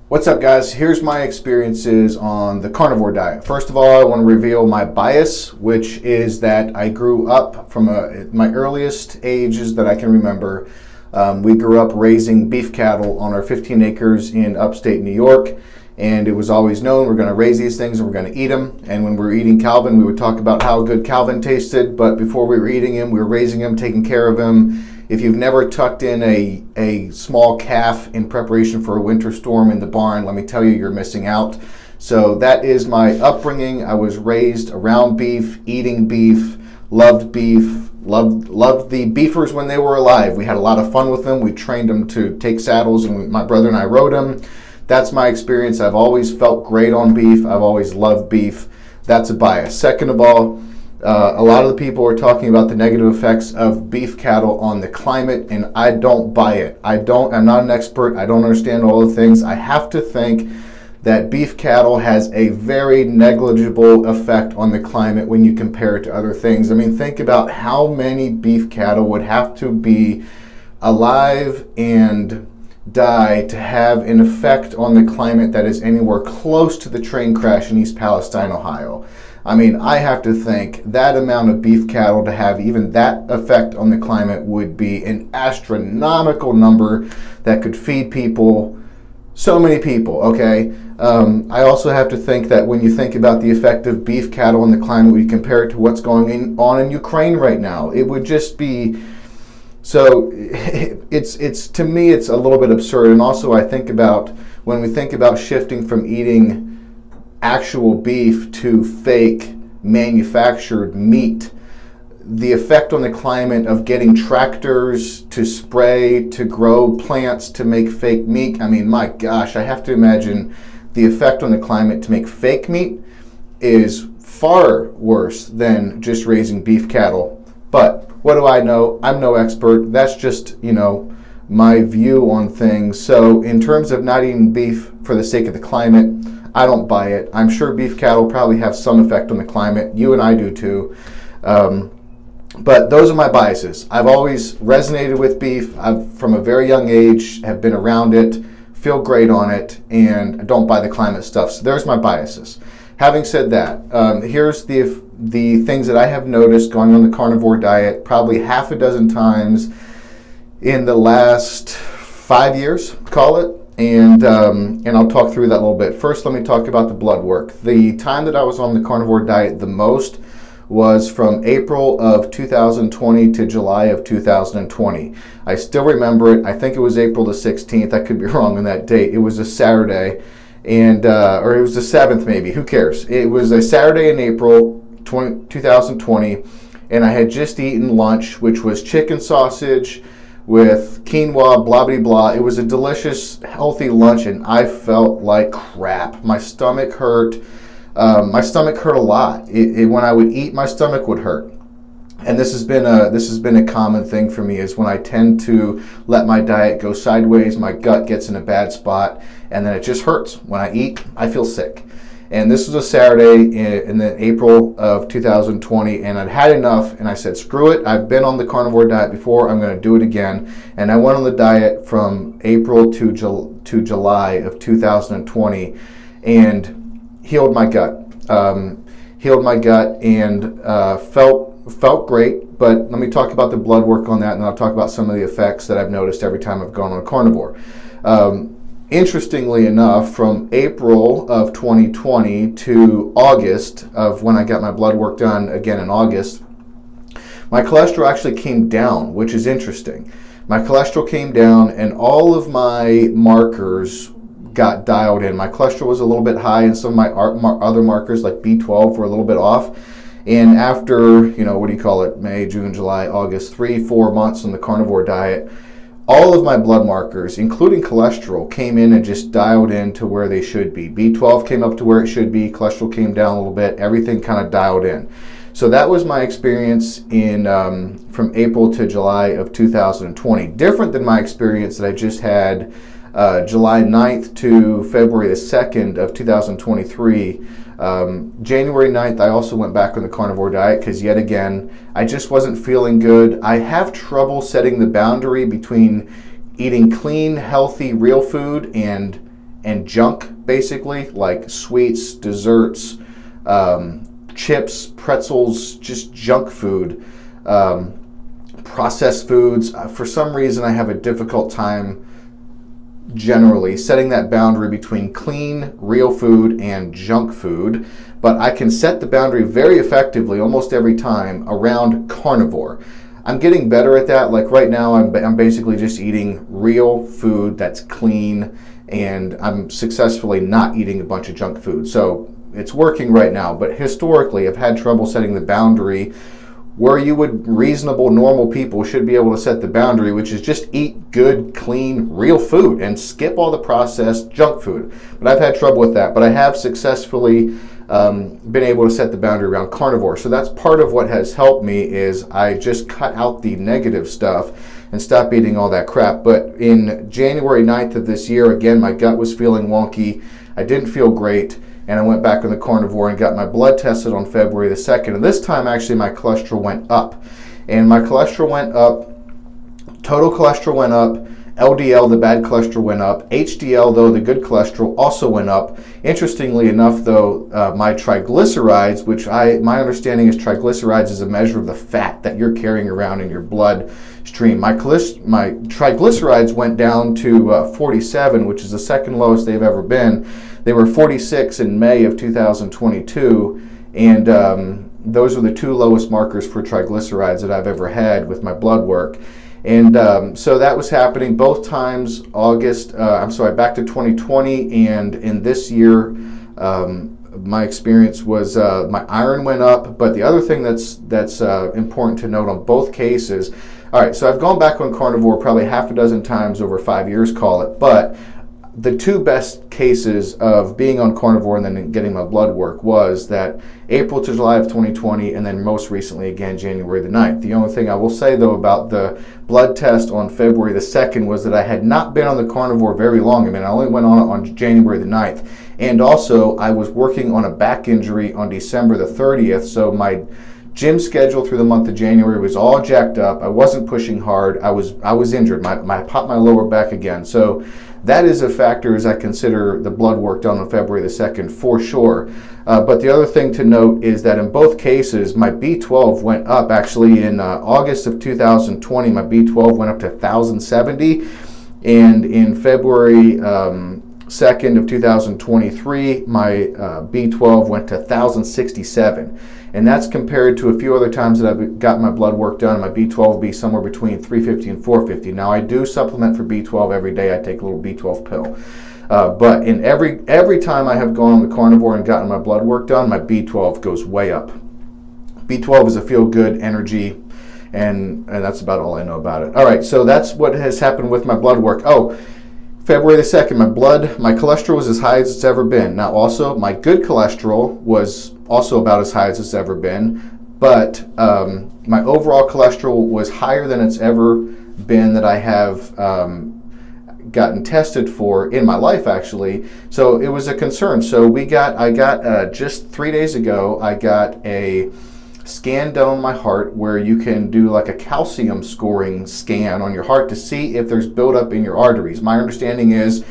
What's up, guys? Here's my experiences on the carnivore diet. First of all, I want to reveal my bias, which is that I grew up from my earliest ages that I can remember. We grew up raising beef cattle on our 15 acres in upstate New York, and it was always known we're going to raise these things and we're going to eat them. And when we were eating Calvin, we would talk about how good Calvin tasted, but before we were eating him, we were raising him, taking care of him. If you've never tucked in a small calf in preparation for a winter storm in the barn, let me tell you, you're missing out. So that is my upbringing. I was raised around beef, eating beef, loved beef, loved the beefers when they were alive. We had a lot of fun with them. We trained them to take saddles, and my brother and I rode them. That's my experience. I've always felt great on beef. I've always loved beef. That's a bias. Second of all, a lot of the people are talking about the negative effects of beef cattle on the climate, and I don't buy it. I'm not an expert. I don't understand all the things. I have to think that beef cattle has a very negligible effect on the climate when you compare it to other things. I mean, think about how many beef cattle would have to be alive and die to have an effect on the climate that is anywhere close to the train crash in East Palestine, Ohio. I mean, I have to think that amount of beef cattle to have even that effect on the climate would be an astronomical number that could feed people, so many people, okay? I also have to think that when you think about the effect of beef cattle on the climate, we compare it to what's going on in Ukraine right now. It would just be, so it's to me, it's a little bit absurd. And also I think about, when we think about shifting from eating actual beef to fake manufactured meat, the effect on the climate of getting tractors to spray, to grow plants, to make fake meat. I mean, my gosh, I have to imagine the effect on the climate to make fake meat is far worse than just raising beef cattle. But what do I know? I'm no expert. That's just, my view on things. So in terms of not eating beef for the sake of the climate, I don't buy it. I'm sure beef cattle probably have some effect on the climate. You and I do too. But those are my biases. I've always resonated with beef. I've, from a very young age, have been around it, feel great on it, and I don't buy the climate stuff. So there's my biases. Having said that, here's the things that I have noticed going on the carnivore diet probably half a dozen times in the last 5 years, call it. And I'll talk through that a little bit. First, let me talk about the blood work. The time that I was on the carnivore diet the most was from April of 2020 to July of 2020. I still remember it. I think it was April the 16th. I could be wrong on that date. It was a Saturday, and or it was the 7th maybe. Who cares? It was a Saturday in April 2020, and I had just eaten lunch, which was chicken sausage with quinoa, blah, blah, blah. It was a delicious, healthy lunch, and I felt like crap. My stomach hurt. My stomach hurt a lot. When I would eat, my stomach would hurt. And this has been a common thing for me, is when I tend to let my diet go sideways, my gut gets in a bad spot, and then it just hurts. When I eat, I feel sick. And this was a Saturday in the April of 2020, and I'd had enough, and I said, screw it. I've been on the carnivore diet before. I'm going to do it again. And I went on the diet from April to July of 2020, and healed my gut. And felt great. But let me talk about the blood work on that, and I'll talk about some of the effects that I've noticed every time I've gone on a carnivore. Interestingly enough, from April of 2020 to August of when I got my blood work done again in August, my cholesterol actually came down, which is interesting. My cholesterol came down, and all of my markers got dialed in. My cholesterol was a little bit high, and some of my other markers like B12 were a little bit off. And after, May, June, July, August, 3-4 months on the carnivore diet, all of my blood markers, including cholesterol, came in and just dialed in to where they should be. B12 came up to where it should be. Cholesterol came down a little bit. Everything kind of dialed in. So that was my experience in from April to July of 2020. Different than my experience that I just had July 9th to February the 2nd of 2023. January 9th, I also went back on the carnivore diet because yet again, I just wasn't feeling good. I have trouble setting the boundary between eating clean, healthy, real food and and junk, basically, like sweets, desserts, chips, pretzels, just junk food, processed foods. For some reason, I have a difficult time generally setting that boundary between clean, real food and junk food, but I can set the boundary very effectively almost every time around carnivore. I'm getting better at that. Like right now, I'm basically just eating real food that's clean, and I'm successfully not eating a bunch of junk food. So it's working right now, but historically I've had trouble setting the boundary where reasonable, normal people should be able to set the boundary, which is just eat good, clean, real food and skip all the processed junk food. But I've had trouble with that, but I have successfully been able to set the boundary around carnivore. So that's part of what has helped me, is I just cut out the negative stuff and stop eating all that crap. But in January 9th of this year, again, my gut was feeling wonky. I didn't feel great. And I went back on the carnivore and got my blood tested on February the 2nd. And this time, actually, my cholesterol went up. And my cholesterol went up, total cholesterol went up, LDL, the bad cholesterol, went up. HDL, though, the good cholesterol, also went up. Interestingly enough, though, my triglycerides, which my understanding is triglycerides is a measure of the fat that you're carrying around in your bloodstream. My triglycerides went down to 47, which is the second lowest they've ever been. They were 46 in May of 2022, and those are the two lowest markers for triglycerides that I've ever had with my blood work. And so that was happening both times, back to 2020, and in this year, my experience was my iron went up. But the other thing that's important to note on both cases, all right, so I've gone back on carnivore probably half a dozen times over 5 years, call it, but the two best cases of being on carnivore and then getting my blood work was that April to July of 2020, and then most recently again January the 9th. The only thing I will say though about the blood test on February the 2nd was that I had not been on the carnivore very long. I mean, I only went on it on January the 9th. And also I was working on a back injury on December the 30th, so my gym schedule through the month of January was all jacked up. I wasn't pushing hard. I was injured. I popped my lower back again. So that is a factor as I consider the blood work done on February the 2nd for sure. But the other thing to note is that in both cases, my B12 went up. Actually, in August of 2020, my B12 went up to 1,070. And in February 2nd of 2023, my B12 went to 1,067. And that's compared to a few other times that I've got my blood work done. My B12 will be somewhere between 350 and 450. Now, I do supplement for B12 every day. I take a little B12 pill. But in every time I have gone on the carnivore and gotten my blood work done, my B12 goes way up. B12 is a feel-good energy, and that's about all I know about it. All right, so that's what has happened with my blood work. Oh, February the 2nd, my cholesterol was as high as it's ever been. Now, also, my good cholesterol was also about as high as it's ever been, but my overall cholesterol was higher than it's ever been that I have gotten tested for in my life, actually. So it was a concern. So I got just 3 days ago, I got a scan done on my heart where you can do like a calcium scoring scan on your heart to see if there's buildup in your arteries. My understanding is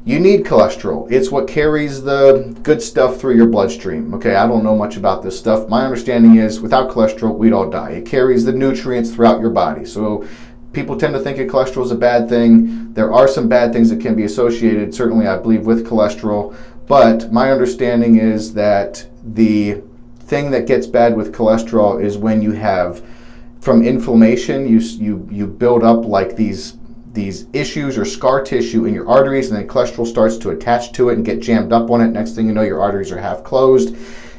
you need cholesterol. It's what carries the good stuff through your bloodstream. Okay, I don't know much about this stuff. My understanding is without cholesterol, we'd all die. It carries the nutrients throughout your body. So people tend to think that cholesterol is a bad thing. There are some bad things that can be associated, certainly I believe, with cholesterol. But my understanding is that the thing that gets bad with cholesterol is when you have, from inflammation, you build up like these issues or scar tissue in your arteries, and then cholesterol starts to attach to it and get jammed up on it. Next thing you know, your arteries are half closed.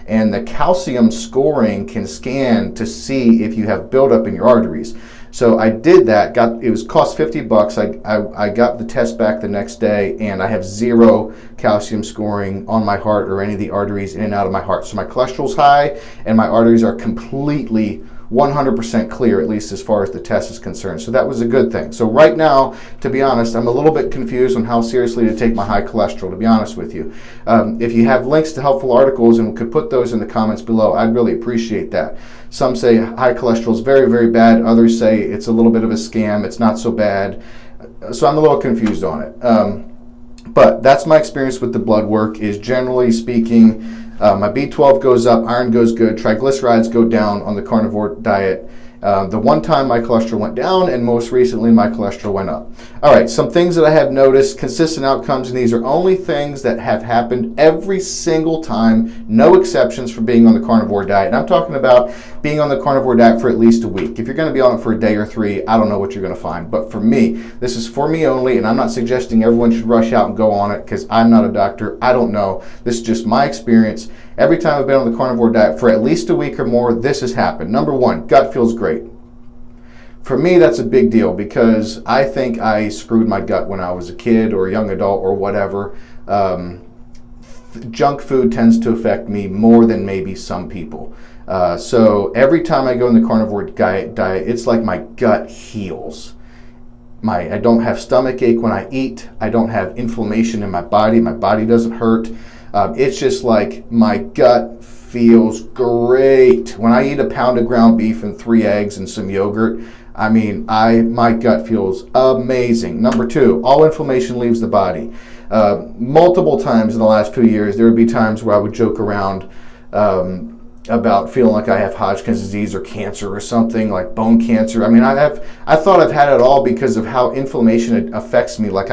And the calcium scoring can scan to see if you have buildup in your arteries. So I did that. It cost $50. I got the test back the next day, and I have zero calcium scoring on my heart or any of the arteries in and out of my heart. So my cholesterol's high, and my arteries are completely 100% clear, at least as far as the test is concerned. So that was a good thing. So right now, to be honest, I'm a little bit confused on how seriously to take my high cholesterol, to be honest with you. If you have links to helpful articles and could put those in the comments below, I'd really appreciate that. Some say high cholesterol is very, very bad. Others say it's a little bit of a scam. It's not so bad. So I'm a little confused on it. But that's my experience with the blood work. Is generally speaking, my B12 goes up, iron goes good, triglycerides go down on the carnivore diet. The one time my cholesterol went down, and most recently my cholesterol went up. All right, some things that I have noticed, consistent outcomes, and these are only things that have happened every single time, no exceptions for being on the carnivore diet. And I'm talking about being on the carnivore diet for at least a week. If you're going to be on it for a day or three, I don't know what you're going to find. But for me, this is for me only, and I'm not suggesting everyone should rush out and go on it because I'm not a doctor. I don't know. This is just my experience. Every time I've been on the carnivore diet for at least a week or more, this has happened. Number one, gut feels great. For me, that's a big deal because I think I screwed my gut when I was a kid or a young adult or whatever. Junk food tends to affect me more than maybe some people. So every time I go in the carnivore diet, it's like my gut heals. I don't have stomach ache when I eat. I don't have inflammation in my body. My body doesn't hurt. It's just like my gut feels great. When I eat a pound of ground beef and 3 eggs and some yogurt, I mean, my gut feels amazing. Number two, all inflammation leaves the body. Multiple times in the last few years, there would be times where I would joke around about feeling like I have Hodgkin's disease or cancer or something, like bone cancer. I mean, I thought I've had it all because of how inflammation affects me. Like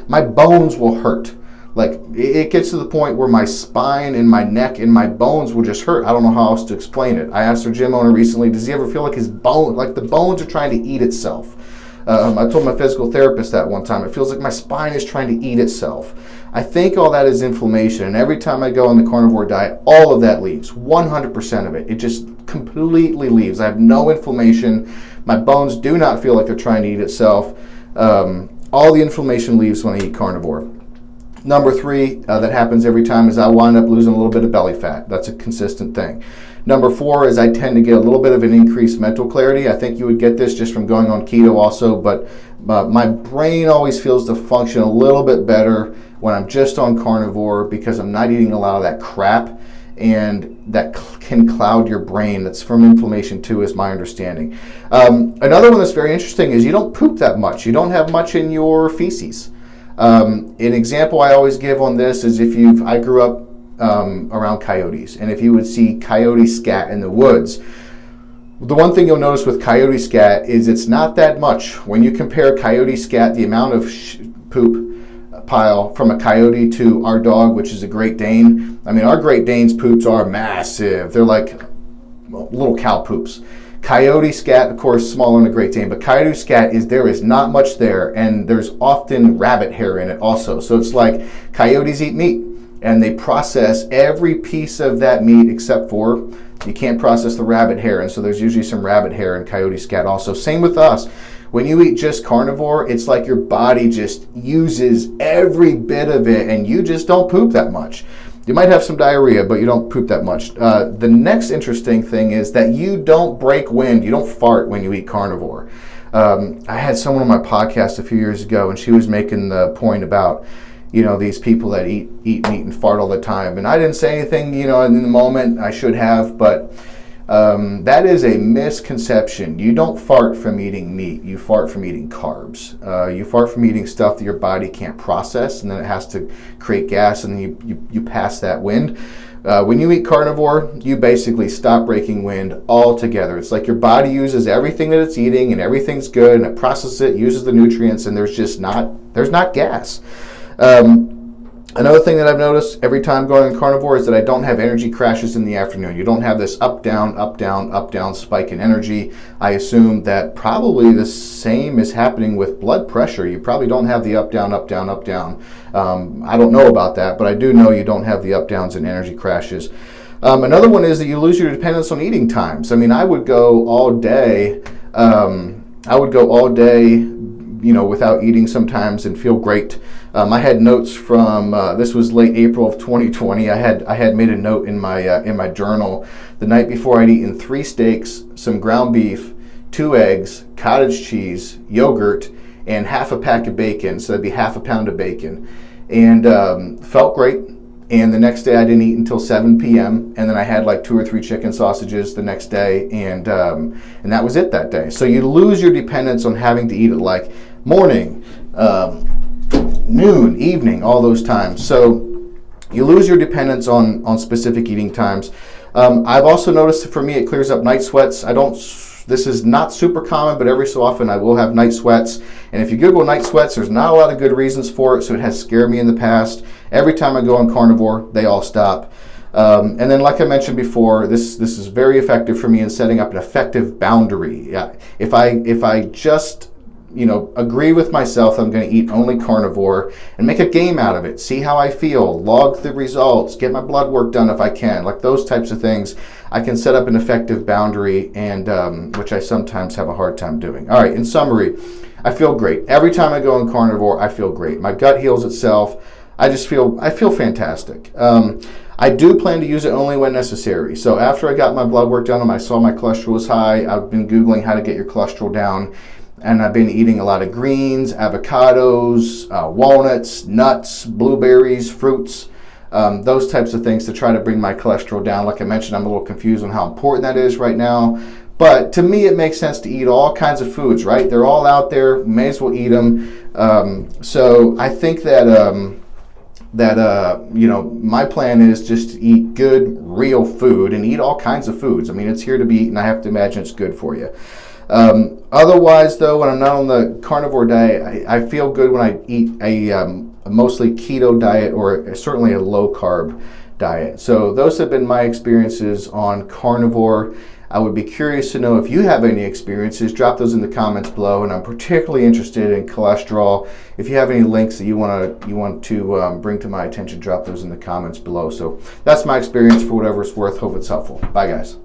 my bones will hurt. Like it gets to the point where my spine and my neck and my bones will just hurt. I don't know how else to explain it. I asked our gym owner recently, does he ever feel like the bones are trying to eat itself? I told my physical therapist that one time. It feels like my spine is trying to eat itself. I think all that is inflammation, and every time I go on the carnivore diet, all of that leaves, 100% of it. It just completely leaves. I have no inflammation. My bones do not feel like they're trying to eat itself. All the inflammation leaves when I eat carnivore. Number three, that happens every time, is I wind up losing a little bit of belly fat. That's a consistent thing. Number four is I tend to get a little bit of an increased mental clarity. I think you would get this just from going on keto also, but my brain always feels to function a little bit better when I'm just on carnivore because I'm not eating a lot of that crap, and that can cloud your brain. That's from inflammation too, is my understanding. Another one that's very interesting is you don't poop that much. You don't have much in your feces. An example I always give on this is I grew up around coyotes, and if you would see coyote scat in the woods, the one thing you'll notice with coyote scat is it's not that much. When you compare coyote scat, the amount of poop pile from a coyote to our dog, which is a Great Dane, I mean, our Great Dane's poops are massive. They're like little cow poops. Coyote scat, of course, smaller than a Great Dane, but coyote scat there is not much there, and there's often rabbit hair in it also. So it's like coyotes eat meat, and they process every piece of that meat except for you can't process the rabbit hair, and so there's usually some rabbit hair in coyote scat also. Same with us. When you eat just carnivore, it's like your body just uses every bit of it, and you just don't poop that much. You might have some diarrhea, but you don't poop that much. The next interesting thing is that you don't break wind. You don't fart when you eat carnivore. I had someone on my podcast a few years ago, and she was making the point about, these people that eat meat and fart all the time. And I didn't say anything, in the moment. I should have, but that is a misconception. You don't fart from eating meat. You fart from eating carbs. You fart from eating stuff that your body can't process, and then it has to create gas, and then you pass that wind. When you eat carnivore, you basically stop breaking wind altogether. It's like your body uses everything that it's eating, and everything's good, and it processes it, uses the nutrients, and there's not gas. Another thing that I've noticed every time going on carnivore is that I don't have energy crashes in the afternoon. You don't have this up, down, up, down, up, down spike in energy. I assume that probably the same is happening with blood pressure. You probably don't have the up, down, up, down, up, down. I don't know about that, but I do know you don't have the up, downs and energy crashes. Another one is that you lose your dependence on eating times. I mean, I would go all day, without eating sometimes and feel great. I had notes from this was late April of 2020. I had made a note in my journal. The night before, I'd eaten 3 steaks, some ground beef, 2 eggs, cottage cheese, yogurt, and half a pack of bacon. So that'd be half a pound of bacon, and felt great. And the next day, I didn't eat until 7 p.m. And then I had like 2 or 3 chicken sausages the next day, and that was it that day. So you lose your dependence on having to eat at like morning, noon, evening, all those times. So you lose your dependence on specific eating times. I've also noticed that for me it clears up night sweats. This is not super common, but every so often I will have night sweats. And if you Google night sweats, there's not a lot of good reasons for it, so it has scared me in the past. Every time I go on carnivore, they all stop. And then, like I mentioned before, this is very effective for me in setting up an effective boundary. Yeah, if I just agree with myself I'm going to eat only carnivore and make a game out of it, see how I feel, log the results, get my blood work done if I can, like those types of things, I can set up an effective boundary, and which I sometimes have a hard time doing. All right, in summary, I feel great. Every time I go on carnivore, I feel great. My gut heals itself. I feel fantastic. I do plan to use it only when necessary. So after I got my blood work done and I saw my cholesterol was high, I've been Googling how to get your cholesterol down. And I've been eating a lot of greens, avocados, walnuts, nuts, blueberries, fruits, those types of things to try to bring my cholesterol down. Like I mentioned, I'm a little confused on how important that is right now. But to me, it makes sense to eat all kinds of foods, right? They're all out there. May as well eat them. So I think that my plan is just to eat good, real food and eat all kinds of foods. I mean, it's here to be eaten. I have to imagine it's good for you. Otherwise, though, when I'm not on the carnivore diet, I feel good when I eat a mostly keto diet or certainly a low carb diet. So those have been my experiences on carnivore. I would be curious to know if you have any experiences. Drop those in the comments below, and I'm particularly interested in cholesterol. If you have any links that you want to bring to my attention, drop those in the comments below. So that's my experience. For whatever it's worth, hope it's helpful. Bye, guys.